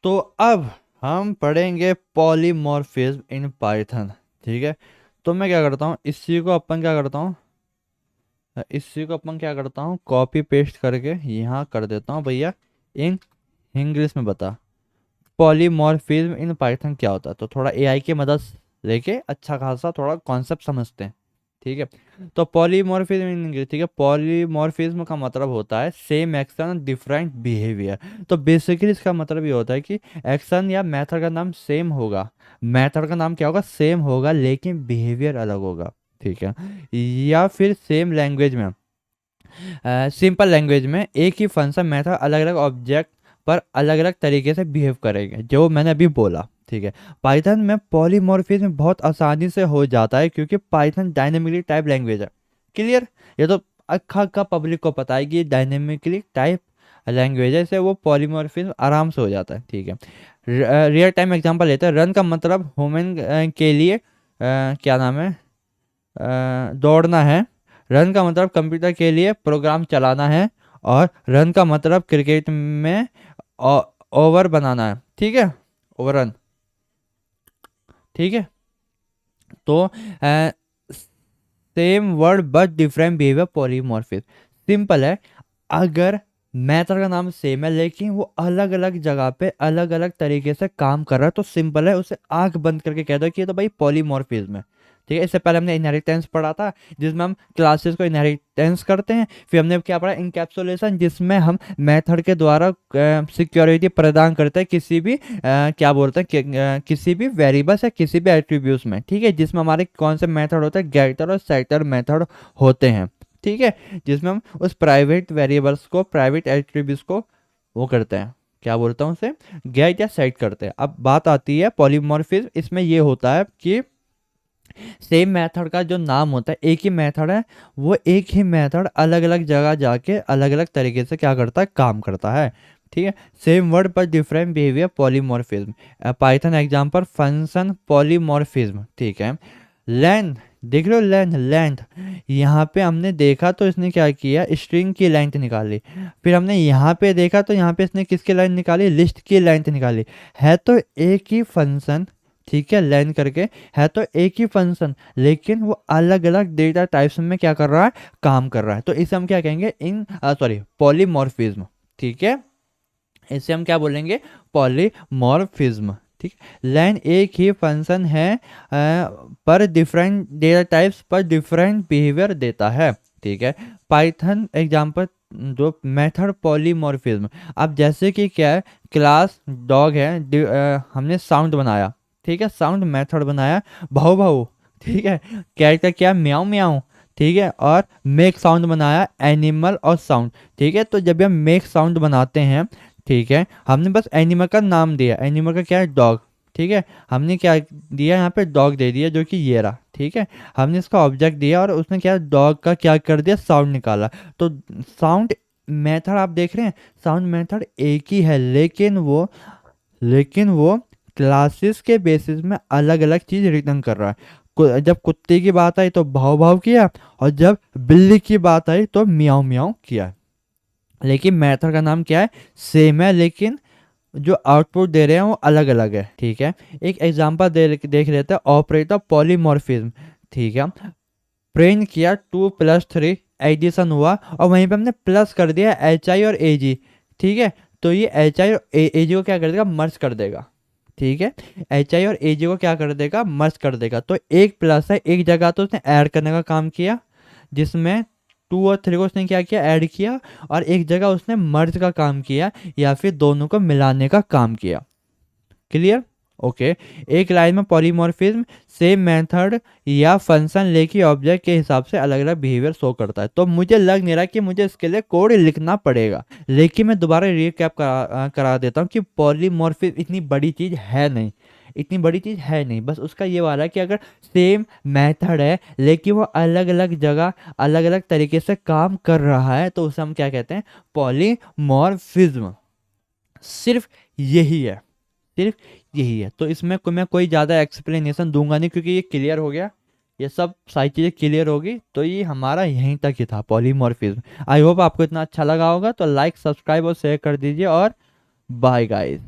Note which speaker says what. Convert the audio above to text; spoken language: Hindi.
Speaker 1: तो अब हम पढ़ेंगे पॉलीमॉर्फिज्म इन पाइथन। ठीक है, तो मैं क्या करता हूँ, इसी को अपन क्या करता हूँ कॉपी पेस्ट करके यहाँ कर देता हूँ भैया। इन इंग्लिश में बता पॉलीमॉर्फिज्म इन पाइथन क्या होता है। तो थोड़ा एआई की मदद लेके अच्छा खासा थोड़ा कॉन्सेप्ट समझते हैं। ठीक है, तो पॉलीमॉर्फिज्म इन इंग्लिश, ठीक है, पॉलीमॉर्फिज्म का मतलब होता है सेम एक्शन डिफरेंट बिहेवियर। तो बेसिकली इसका मतलब ये होता है कि एक्शन या मेथड का नाम सेम होगा, मेथड का नाम क्या होगा, सेम होगा, लेकिन बिहेवियर अलग होगा। ठीक है, या फिर सेम लैंग्वेज में, सिंपल लैंग्वेज में एक ही फंक्शन मेथड अलग अलग ऑब्जेक्ट पर अलग अलग तरीके से बिहेव करेंगे, जो मैंने अभी बोला। ठीक है, पाइथन में पॉलीमॉर्फिज्म बहुत आसानी से हो जाता है क्योंकि पाइथन डायनेमिकली टाइप लैंग्वेज है। क्लियर, ये तो अक्खा पब्लिक को पता है कि ये डायनेमिकली टाइप लैंग्वेज है, इससे वो पॉलीमॉर्फिज्म आराम से हो जाता है। ठीक है, रियल टाइम एग्जांपल लेते हैं। रन का मतलब ह्यूमन के लिए क्या नाम है, दौड़ना है। रन का मतलब कंप्यूटर के लिए प्रोग्राम चलाना है। और रन का मतलब क्रिकेट में ओवर बनाना है। ठीक है, ओवर रन। ठीक है, तो same word but different behaviour polymorphism. Simple है, अगर मैथड का नाम सेम है लेकिन वो अलग अलग जगह पे अलग अलग तरीके से काम कर रहा है, तो सिंपल है, उसे आंख बंद करके कह दो कि ये तो भाई पॉलीमॉर्फिज्म है। ठीक है, इससे पहले हमने इनहेरिटेंस पढ़ा था जिसमें हम क्लासेस को इनहेरिटेंस करते हैं। फिर हमने क्या पढ़ा, इनकैप्सुलेशन, जिसमें हम मेथड के द्वारा सिक्योरिटी प्रदान करते हैं किसी भी क्या बोलते हैं किसी भी वेरिएबल्स या किसी भी एट्रीब्यूट्स में। ठीक है, जिसमें हमारे कौन से मेथड होते हैं, गेटर और सेटर मेथड होते हैं। ठीक है, जिसमें हम उस प्राइवेट वेरिएबल्स को, प्राइवेट एट्रीब्यूट्स को वो करते हैं, क्या बोलता हूँ उसे, गेट या सेट करते हैं। अब बात आती है पॉलीमॉर्फिज्म, इसमें ये होता है कि सेम मेथड का जो नाम होता है, एक ही मेथड है, वो एक ही मेथड अलग अलग जगह जाके अलग अलग तरीके से क्या करता है, काम करता है। ठीक है, सेम वर्ड पर different behaviour polymorphism. Python example function polymorphism. ठीक है, लेंथ, देख रहे हो, लेंथ यहाँ पे हमने देखा तो इसने क्या किया, स्ट्रिंग की लेंथ निकाली। फिर हमने यहाँ पे देखा तो यहाँ पे इसने किसकी लेंथ निकाली, लिस्ट की लेंथ निकाली। है तो एक ही फंक्शन, ठीक है, लेंथ करके, है तो एक ही फंक्शन, लेकिन वो अलग अलग डेटा टाइप्स में क्या कर रहा है, काम कर रहा है। तो इसे हम क्या कहेंगे, पॉलीमॉर्फिज्म। ठीक है, इसे हम क्या बोलेंगे, पॉलीमॉर्फिज्म। ठीक, लेन एक ही फंक्शन है पर डिफरेंट डेटा टाइप्स पर डिफरेंट बिहेवियर देता है। ठीक है, पाइथन एग्जांपल जो मेथड पॉलीमॉर्फिज्म। अब जैसे कि क्या है, क्लास डॉग है, हमने साउंड बनाया। ठीक है, साउंड मेथड बनाया, भाऊ भाऊ। ठीक है, कैरेक्टर क्या, म्याऊं म्याऊं। ठीक है, और मेक साउंड बनाया, एनिमल और साउंड। ठीक है, तो जब हम मेक साउंड बनाते हैं, ठीक है, हमने बस एनिमल का नाम दिया, एनिमल का क्या है, डॉग। ठीक है, हमने क्या दिया, यहाँ पे डॉग दे दिया जो कि ये रहा। ठीक है, हमने इसका ऑब्जेक्ट दिया और उसने क्या, डॉग का क्या कर दिया, साउंड निकाला। तो साउंड मेथड आप देख रहे हैं, साउंड मेथड एक ही है, लेकिन वो क्लासेस के बेसिस में अलग अलग चीज रिटर्न कर रहा है। जब कुत्ते की बात आई तो भाव भाव किया, और जब बिल्ली की बात आई तो मियाओ मियाओ किया। लेकिन मेथड का नाम क्या है, सेम है, लेकिन जो आउटपुट दे रहे हैं वो अलग अलग है। ठीक है, एक एग्जांपल देख लेते हैं, ऑपरेटर पॉलीमॉर्फिज्म। ठीक है, प्रिंट किया 2+3 एडिशन हुआ, और वहीं पे हमने प्लस कर दिया एच आई और ए जी। ठीक है, तो ये एच आई और ए जी को क्या कर देगा, मर्ज कर देगा। ठीक है, एच आई और ए जी को क्या कर देगा, मर्ज कर देगा। तो एक प्लस है, एक जगह तो उसने ऐड करने का काम किया, जिसमें 2 और 3 को उसने क्या किया, ऐड किया, और एक जगह उसने मर्ज का काम किया या फिर दोनों को मिलाने का काम किया। Clear, okay. एक लाइन में पॉलीमॉर्फिज्म सेम मेथड या फंक्शन लेके ऑब्जेक्ट के हिसाब से अलग अलग बिहेवियर शो करता है। तो मुझे लग नहीं रहा कि मुझे इसके लिए कोड लिखना पड़ेगा, लेकिन मैं दोबारा रिकैप करा देता हूँ कि पॉलीमॉर्फिज्म इतनी बड़ी चीज है नहीं, इतनी बड़ी चीज है नहीं। बस उसका ये वाला है कि अगर सेम मेथड है लेकिन वो अलग अलग जगह अलग अलग तरीके से काम कर रहा है, तो उसे हम क्या कहते हैं, पॉलीमॉर्फिज्म। सिर्फ यही है, सिर्फ यही है। तो इसमें मैं कोई ज़्यादा एक्सप्लेनेशन दूंगा नहीं, क्योंकि ये क्लियर हो गया, ये सब सारी चीज़ें क्लियर होगी। तो ये हमारा यहीं तक ही था, पॉलीमॉर्फिज्म। आई होप आपको इतना अच्छा लगा होगा, तो लाइक सब्सक्राइब और शेयर कर दीजिए, और बाय गाइस।